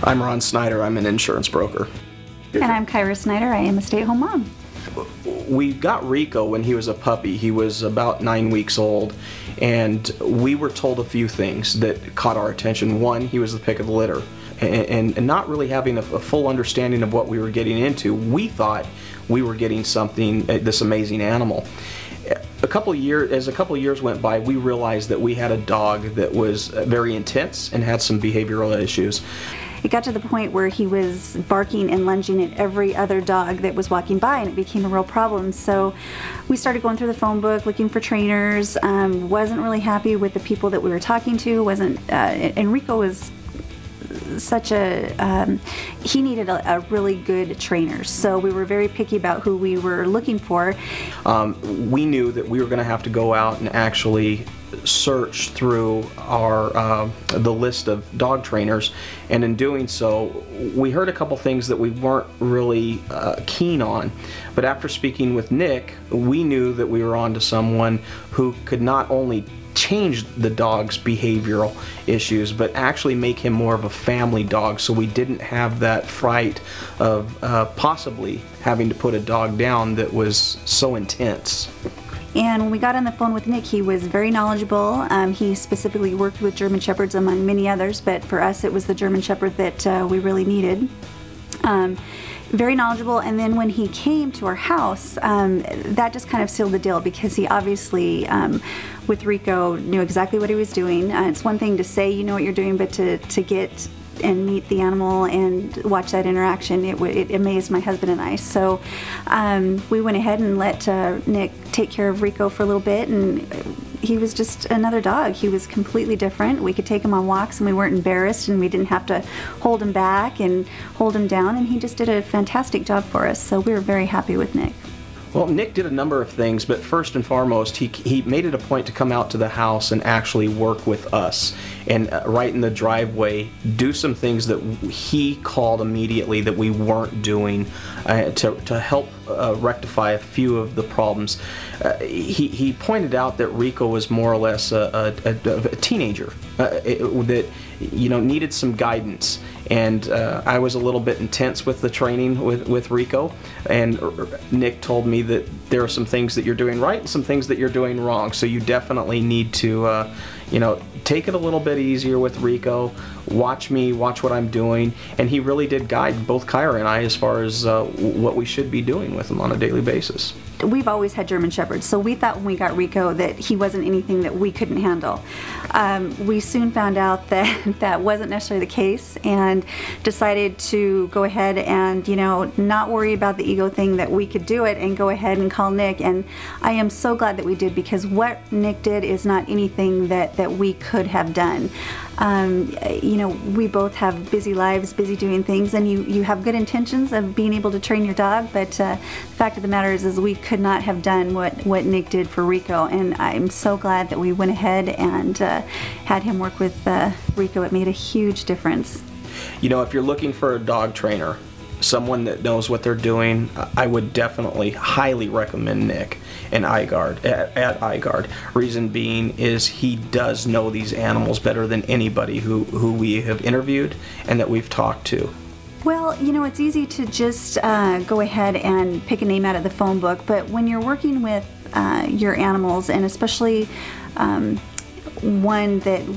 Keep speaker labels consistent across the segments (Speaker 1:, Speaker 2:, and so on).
Speaker 1: I'm Ron Snyder. I'm an insurance broker.
Speaker 2: And I'm Kyra Snyder. I am a stay-at-home mom.
Speaker 1: We got Rico when he was a puppy. He was about 9 weeks old, and we were told a few things that caught our attention. One, he was the pick of the litter, and not really having a full understanding of what we were getting into. We thought we were getting something, this amazing animal. As a couple of years went by, we realized that we had a dog that was very intense and had some behavioral issues.
Speaker 2: It got to the point where he was barking and lunging at every other dog that was walking by, and it became a real problem. So we started going through the phone book looking for trainers. Wasn't really happy with the people that we were talking to. And Rico was such a, he needed a really good trainer. So we were very picky about who we were looking for.
Speaker 1: We knew that we were going to have to go out and actually search through the list of dog trainers, and in doing so we heard a couple things that we weren't really keen on, but after speaking with Nick, we knew that we were on to someone who could not only change the dog's behavioral issues but actually make him more of a family dog, so we didn't have that fright of possibly having to put a dog down that was so intense.
Speaker 2: And when we got on the phone with Nick, he was very knowledgeable. He specifically worked with German Shepherds among many others, but for us it was the German Shepherd that we really needed. Very knowledgeable, and then when he came to our house, that just kind of sealed the deal, because he obviously, with Rico, knew exactly what he was doing. It's one thing to say you know what you're doing, but to get and meet the animal and watch that interaction, it amazed my husband and I. So we went ahead and let Nick take care of Rico for a little bit, and he was just another dog. He was completely different. We could take him on walks and we weren't embarrassed, and we didn't have to hold him back and hold him down, and he just did a fantastic job for us. So we were very happy with Nick.
Speaker 1: Well, Nick did a number of things, but first and foremost, he made it a point to come out to the house and actually work with us, and right in the driveway do some things that he called immediately that we weren't doing to help rectify a few of the problems. He pointed out that Rico was more or less a teenager that needed some guidance, and I was a little bit intense with the training with Rico, and Nick told me that there are some things that you're doing right and some things that you're doing wrong, so you definitely need to take it a little bit easier with Rico, watch what I'm doing, and he really did guide both Kyra and I as far as what we should be doing with him on a daily basis.
Speaker 2: We've always had German Shepherds, so we thought when we got Rico that he wasn't anything that we couldn't handle. We soon found out that that wasn't necessarily the case, and decided to go ahead and not worry about the ego thing, that we could do it, and go ahead and call Nick. And I am so glad that we did, because what Nick did is not anything that we could have done. We both have busy lives, busy doing things, and you have good intentions of being able to train your dog, but the fact of the matter is we could not have done what Nick did for Rico, and I'm so glad that we went ahead and had him work with Rico. It made a huge difference.
Speaker 1: If you're looking for a dog trainer, someone that knows what they're doing, I would definitely highly recommend Nick and iGuard at iGuard. Reason being is he does know these animals better than anybody who we have interviewed and that we've talked to.
Speaker 2: Well, it's easy to just go ahead and pick a name out of the phone book, but when you're working with your animals, and especially one that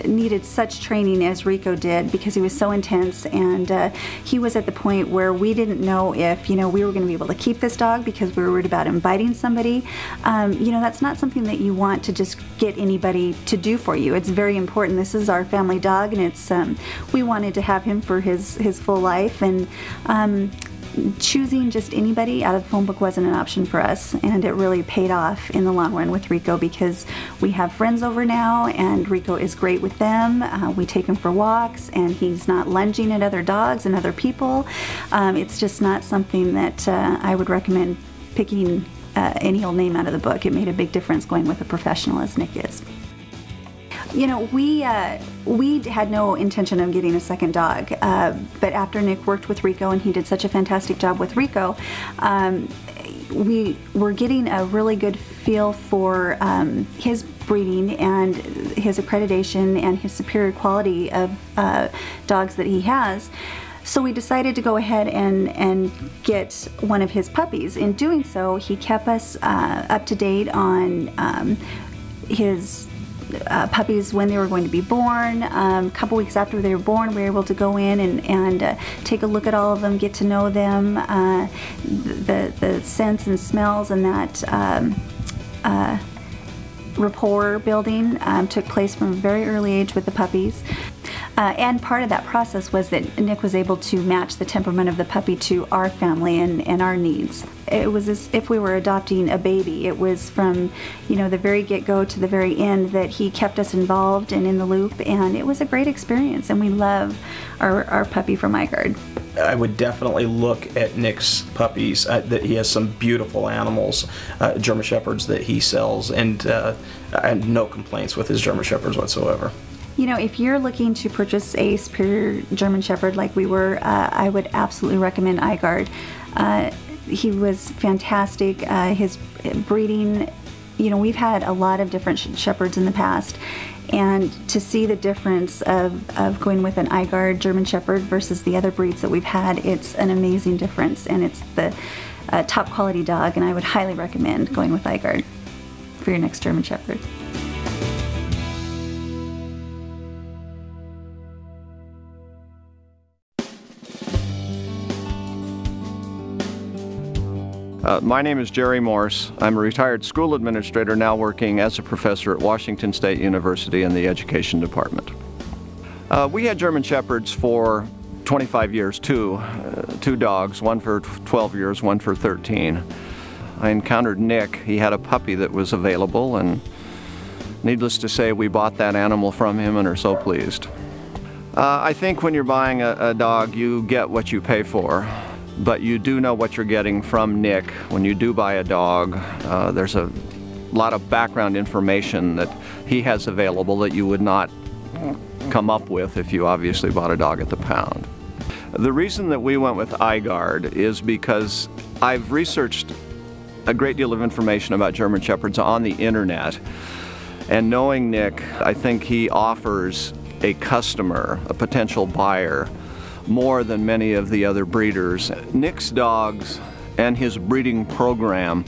Speaker 2: needed such training as Rico did, because he was so intense, and he was at the point where we didn't know if we were going to be able to keep this dog, because we were worried about him biting somebody. That's not something that you want to just get anybody to do for you. It's very important. This is our family dog, and it's we wanted to have him for his full life, and choosing just anybody out of the phone book wasn't an option for us, and it really paid off in the long run with Rico, because we have friends over now and Rico is great with them. We take him for walks, and he's not lunging at other dogs and other people. It's just not something that I would recommend picking any old name out of the book. It made a big difference going with a professional as Nick is. We had no intention of getting a second dog, but after Nick worked with Rico and he did such a fantastic job with Rico, we were getting a really good feel for his breeding and his accreditation and his superior quality of dogs that he has. So we decided to go ahead and get one of his puppies. In doing so, he kept us up to date on his puppies when they were going to be born. A couple weeks after they were born, we were able to go in and take a look at all of them, get to know them, the scents and smells, and that rapport building took place from a very early age with the puppies. And part of that process was that Nick was able to match the temperament of the puppy to our family and our needs. It was as if we were adopting a baby. It was from, the very get-go to the very end that he kept us involved and in the loop, and it was a great experience, and we love our puppy from iGuard.
Speaker 1: I would definitely look at Nick's puppies. That he has some beautiful animals, German Shepherds that he sells, and no complaints with his German Shepherds whatsoever.
Speaker 2: If you're looking to purchase a superior German Shepherd like we were, I would absolutely recommend iGuard. He was fantastic. His breeding, we've had a lot of different shepherds in the past, and to see the difference of going with an iGuard German Shepherd versus the other breeds that we've had, it's an amazing difference, and it's the top quality dog, and I would highly recommend going with iGuard for your next German Shepherd.
Speaker 3: My name is Jerry Morse. I'm a retired school administrator now working as a professor at Washington State University in the Education Department. We had German Shepherds for 25 years too, two dogs, one for 12 years, one for 13. I encountered Nick. He had a puppy that was available, and needless to say, we bought that animal from him and are so pleased. I think when you're buying a dog, you get what you pay for. But you do know what you're getting from Nick when you do buy a dog. There's a lot of background information that he has available that you would not come up with if you obviously bought a dog at the pound. The reason that we went with iGuard is because I've researched a great deal of information about German Shepherds on the internet, and knowing Nick, I think he offers a customer, a potential buyer, more than many of the other breeders. Nick's dogs and his breeding program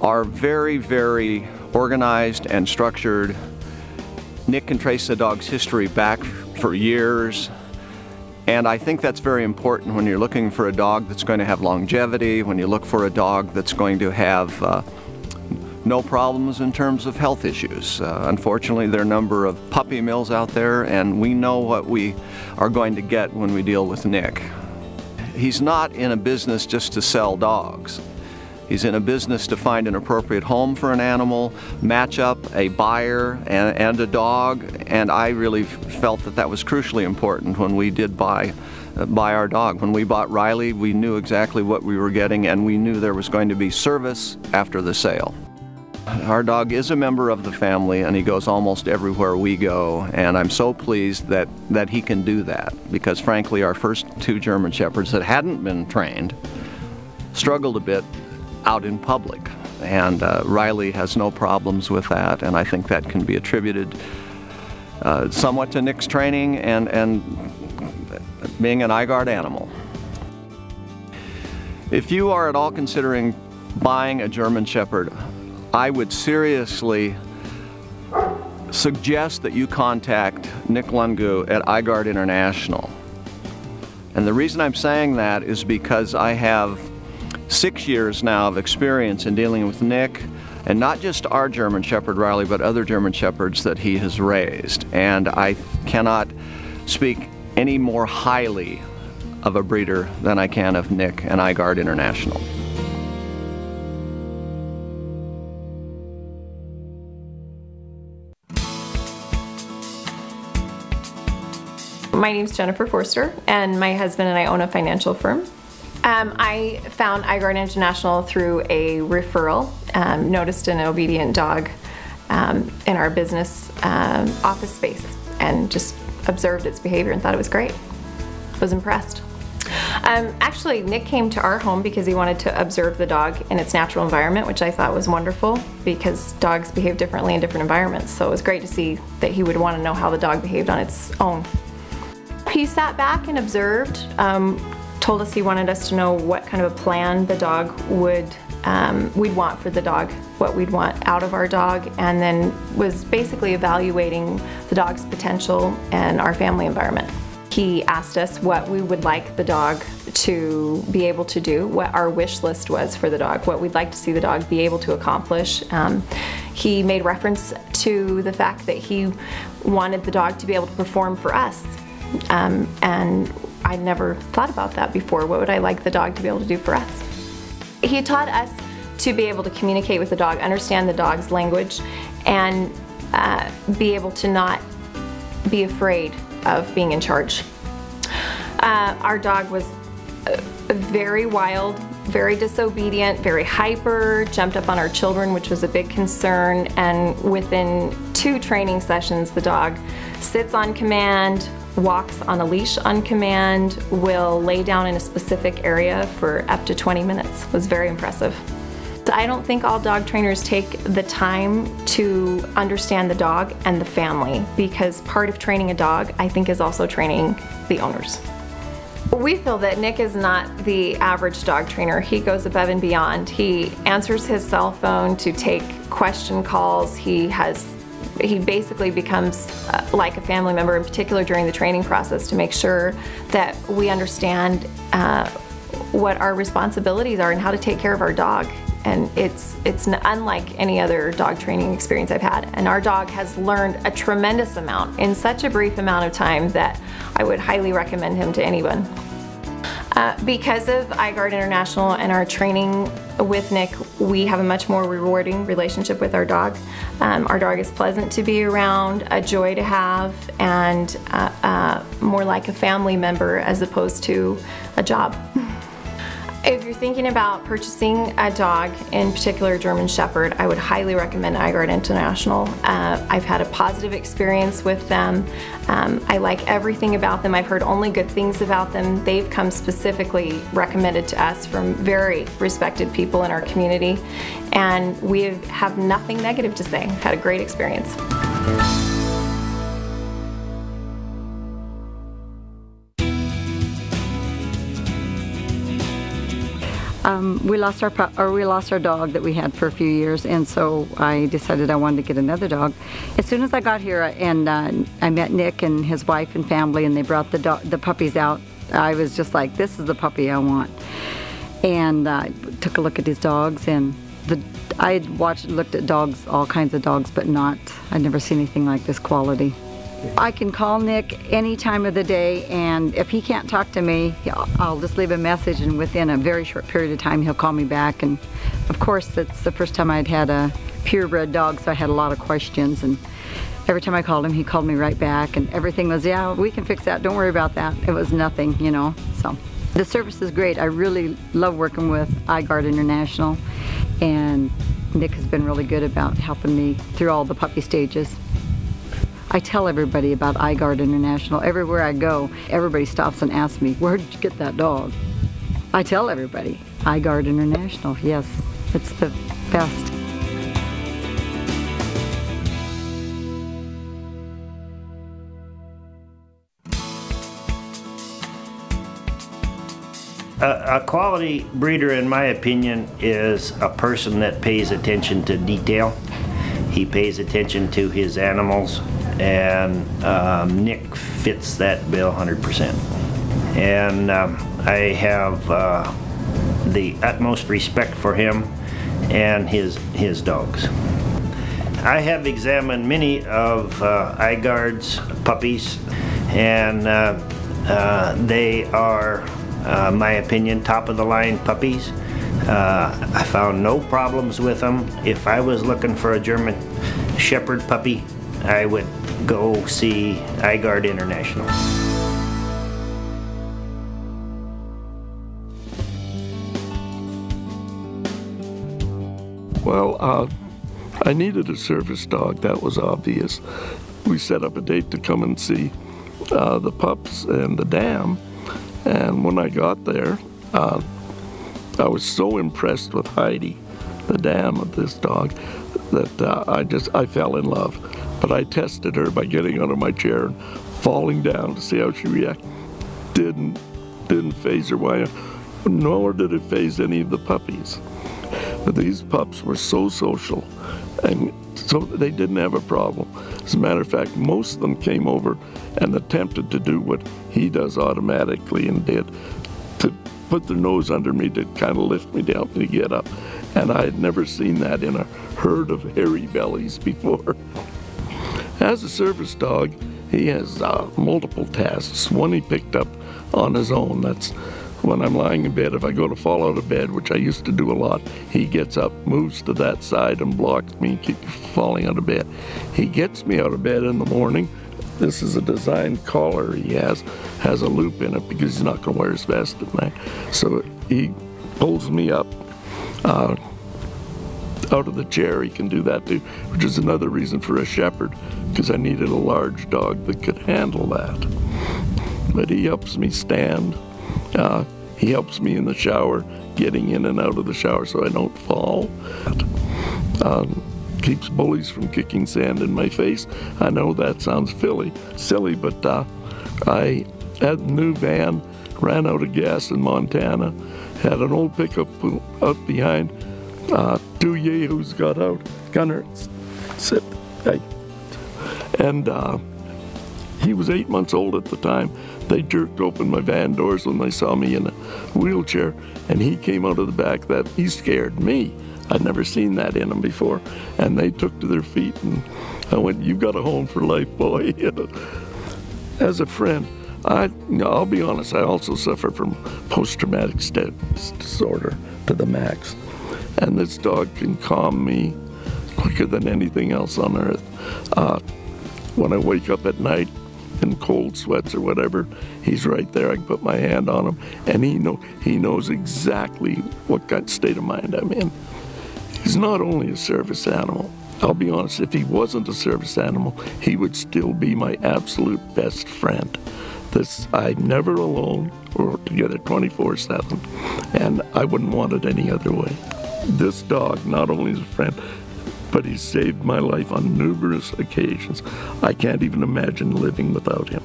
Speaker 3: are very, very organized and structured. Nick can trace the dog's history back for years, and I think that's very important when you're looking for a dog that's going to have longevity, when you look for a dog that's going to have no problems in terms of health issues. Unfortunately, there are a number of puppy mills out there, and we know what we are going to get when we deal with Nick. He's not in a business just to sell dogs. He's in a business to find an appropriate home for an animal, match up a buyer and a dog, and I really felt that that was crucially important when we did buy our dog. When we bought Riley, we knew exactly what we were getting, and we knew there was going to be service after the sale. Our dog is a member of the family, and he goes almost everywhere we go, and I'm so pleased that he can do that, because frankly our first two German Shepherds that hadn't been trained struggled a bit out in public, and Riley has no problems with that, and I think that can be attributed somewhat to Nick's training and being an iGuard animal. If you are at all considering buying a German Shepherd, I would seriously suggest that you contact Nick Lungu at iGuard International. And the reason I'm saying that is because I have 6 years now of experience in dealing with Nick, and not just our German Shepherd Riley, but other German Shepherds that he has raised. And I cannot speak any more highly of a breeder than I can of Nick and iGuard International.
Speaker 4: My name's Jennifer Forster, and my husband and I own a financial firm. I found iGuard International through a referral, noticed an obedient dog in our business office space, and just observed its behavior and thought it was great. Was impressed. Actually, Nick came to our home because he wanted to observe the dog in its natural environment, which I thought was wonderful because dogs behave differently in different environments. So it was great to see that he would want to know how the dog behaved on its own. He sat back and observed, told us he wanted us to know what kind of a plan the dog we'd want for the dog, what we'd want out of our dog, and then was basically evaluating the dog's potential and our family environment. He asked us what we would like the dog to be able to do, what our wish list was for the dog, what we'd like to see the dog be able to accomplish. He made reference to the fact that he wanted the dog to be able to perform for us. And I'd never thought about that before. What would I like the dog to be able to do for us? He taught us to be able to communicate with the dog, understand the dog's language, and be able to not be afraid of being in charge. Our dog was very wild, very disobedient, very hyper, jumped up on our children, which was a big concern, and within 2 training sessions, the dog sits on command, walks on a leash on command, will lay down in a specific area for up to 20 minutes. It was very impressive. I don't think all dog trainers take the time to understand the dog and the family, because part of training a dog, I think, is also training the owners. We feel that Nick is not the average dog trainer. He goes above and beyond. He answers his cell phone to take question calls. He basically becomes like a family member, in particular during the training process, to make sure that we understand what our responsibilities are and how to take care of our dog. And it's unlike any other dog training experience I've had. And our dog has learned a tremendous amount in such a brief amount of time that I would highly recommend him to anyone. Because of iGuard International and our training with Nick, we have a much more rewarding relationship with our dog. Our dog is pleasant to be around, a joy to have, and more like a family member as opposed to a job. If you're thinking about purchasing a dog, in particular a German Shepherd, I would highly recommend iGuard International. I've had a positive experience with them. I like everything about them. I've heard only good things about them. They've come specifically recommended to us from very respected people in our community, and we have nothing negative to say. We've had a great experience.
Speaker 5: We lost our dog that we had for a few years, and so I decided I wanted to get another dog. As soon as I got here and I met Nick and his wife and family, and they brought the puppies out, I was just like, this is the puppy I want. And I took a look at his dogs, and I looked at dogs, all kinds of dogs, but I'd never seen anything like this quality. I can call Nick any time of the day, and if he can't talk to me, I'll just leave a message, and within a very short period of time he'll call me back. And of course, that's the first time I'd had a purebred dog, so I had a lot of questions, and every time I called him, he called me right back, and everything was, yeah, we can fix that, don't worry about that. It was nothing, you know. So the service is great. I really love working with iGuard International, and Nick has been really good about helping me through all the puppy stages. I tell everybody about iGuard International. Everywhere I go, everybody stops and asks me, where did you get that dog? I tell everybody, iGuard International. Yes, it's the best.
Speaker 6: A quality breeder, in my opinion, is a person that pays attention to detail. He pays attention to his animals, and Nick fits that bill 100%. And I have the utmost respect for him and his dogs. I have examined many of iGuard's puppies, and they are, my opinion, top of the line puppies. I found no problems with them. If I was looking for a German Shepherd puppy, I would go see iGuard International.
Speaker 7: Well, I needed a service dog, that was obvious. We set up a date to come and see the pups and the dam, And when I got there, I was so impressed with Heidi, the dam of this dog, that I fell in love. But I tested her by getting out of my chair and falling down to see how she reacted. Didn't faze her, nor did it faze any of the puppies. But these pups were so social, and so they didn't have a problem. As a matter of fact, most of them came over and attempted to do what he does automatically and did, to put their nose under me to kind of lift me down to get up. And I had never seen that in a herd of hairy bellies before. As a service dog, he has multiple tasks. One he picked up on his own. That's when I'm lying in bed. If I go to fall out of bed, which I used to do a lot, he gets up, moves to that side, and blocks me falling out of bed. He gets me out of bed in the morning. This is a designed collar he has a loop in it because he's not going to wear his vest at night. So he pulls me up out of the chair. He can do that too, which is another reason for a shepherd, because I needed a large dog that could handle that. But he helps me stand. He helps me in the shower, getting in and out of the shower so I don't fall. Keeps bullies from kicking sand in my face. I know that sounds silly, but I had a new van, ran out of gas in Montana, had an old pickup out behind. Two yahoos got out. Gunner, sit. Hey. And he was 8 months old at the time. They jerked open my van doors when they saw me in a wheelchair, and he came out of the back. He scared me. I'd never seen that in him before. And they took to their feet, and I went, "You've got a home for life, boy." As a friend, I'll be honest, I also suffer from post-traumatic stress disorder to the max. And this dog can calm me quicker than anything else on earth. When I wake up at night in cold sweats or whatever, he's right there. I can put my hand on him, and he knows exactly what kind of state of mind I'm in. He's not only a service animal. I'll be honest, if he wasn't a service animal, he would still be my absolute best friend. I'm never alone or together 24/7, and I wouldn't want it any other way. This dog not only is a friend, but he's saved my life on numerous occasions. I can't even imagine living without him.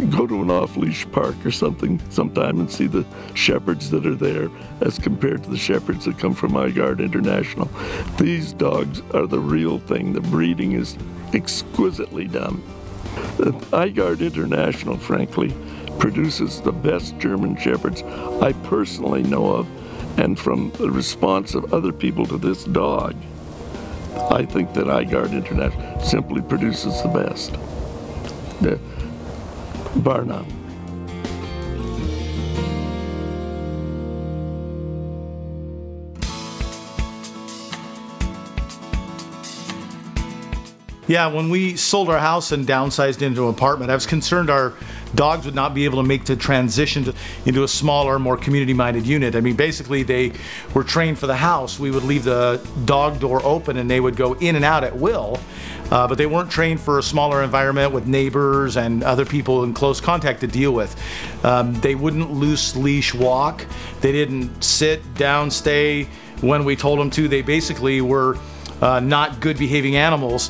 Speaker 7: Go to an off-leash park or something sometime and see the shepherds that are there as compared to the shepherds that come from iGuard International. These dogs are the real thing. The breeding is exquisitely done. iGuard International, frankly, produces the best German shepherds I personally know of, and from the response of other people to this dog, I think that iGuard International simply produces the best. Bar none.
Speaker 8: Yeah, when we sold our house and downsized into an apartment, I was concerned our dogs would not be able to make the transition into a smaller, more community-minded unit. I mean, basically, they were trained for the house. We would leave the dog door open and they would go in and out at will, but they weren't trained for a smaller environment with neighbors and other people in close contact to deal with. They wouldn't loose leash walk. They didn't sit down, stay when we told them to. They basically were not good behaving animals.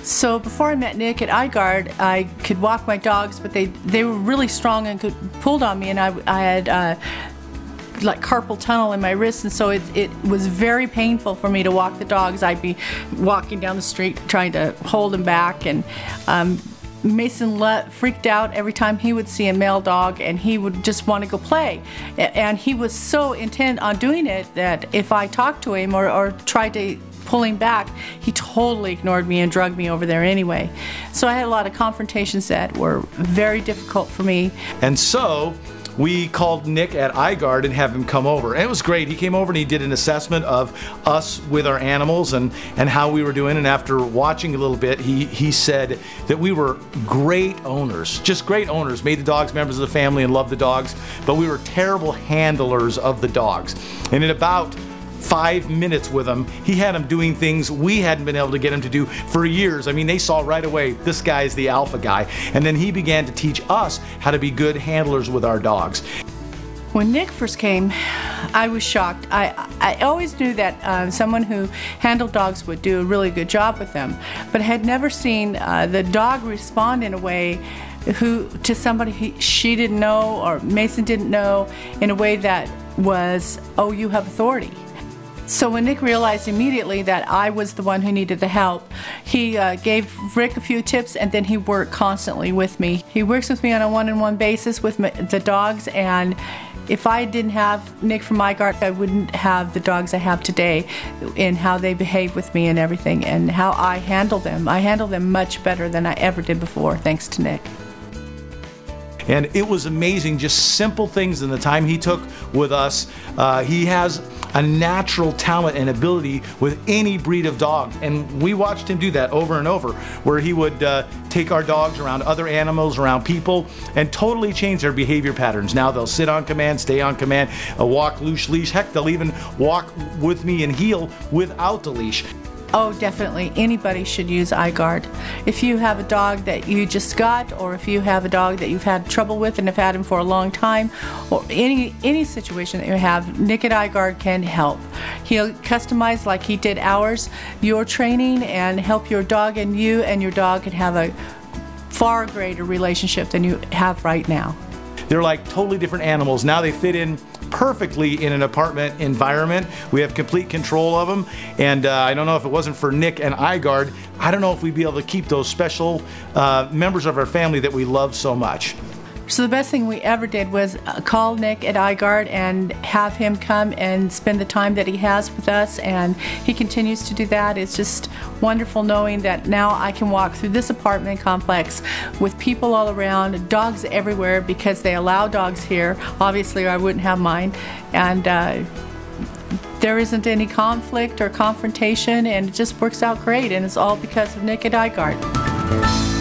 Speaker 9: So before I met Nick at iGuard, I could walk my dogs, but they were really strong and pulled on me, and I had like carpal tunnel in my wrist, and so it was very painful for me to walk the dogs. I'd be walking down the street trying to hold them back, and Mason freaked out every time he would see a male dog, and he would just want to go play. And he was so intent on doing it that if I talked to him or tried to pull him back, he totally ignored me and drugged me over there anyway. So I had a lot of confrontations that were very difficult for me.
Speaker 8: And so we called Nick at iGuard and have him come over. And it was great. He came over and he did an assessment of us with our animals and how we were doing. And after watching a little bit, he said that we were great owners, just great owners, made the dogs members of the family and loved the dogs, but we were terrible handlers of the dogs. And in about 5 minutes with him, he had him doing things we hadn't been able to get him to do for years. I mean, they saw right away, this guy is the alpha guy. And then he began to teach us how to be good handlers with our dogs.
Speaker 9: When Nick first came, I was shocked. I always knew that someone who handled dogs would do a really good job with them, but I had never seen the dog respond in a way to somebody she didn't know or Mason didn't know, in a way that was, oh, you have authority. So when Nick realized immediately that I was the one who needed the help, he gave Rick a few tips, and then he worked constantly with me. He works with me on a one-on-one basis with the dogs, and if I didn't have Nick from iGuard, I wouldn't have the dogs I have today in how they behave with me and everything, and how I handle them. I handle them much better than I ever did before, thanks to Nick.
Speaker 8: And it was amazing, just simple things in the time he took with us. He has a natural talent and ability with any breed of dog, and we watched him do that over and over, where he would take our dogs around other animals, around people, and totally change their behavior patterns. Now they'll sit on command, stay on command, walk loose leash. Heck, they'll even walk with me and heel without the leash.
Speaker 9: Oh, definitely. Anybody should use iGuard. If you have a dog that you just got, or if you have a dog that you've had trouble with and have had him for a long time, or any situation that you have, Nick at iGuard can help. He'll customize, like he did ours, your training, and help your dog, and you and your dog can have a far greater relationship than you have right now.
Speaker 8: They're like totally different animals. Now they fit in perfectly in an apartment environment. We have complete control of them, and I don't know if it wasn't for Nick and iGuard, I don't know if we'd be able to keep those special members of our family that we love so much.
Speaker 9: So the best thing we ever did was call Nick at iGuard and have him come and spend the time that he has with us, and he continues to do that. It's just wonderful knowing that now I can walk through this apartment complex with people all around, dogs everywhere, because they allow dogs here. Obviously, I wouldn't have mine. And there isn't any conflict or confrontation, and it just works out great, and it's all because of Nick at iGuard.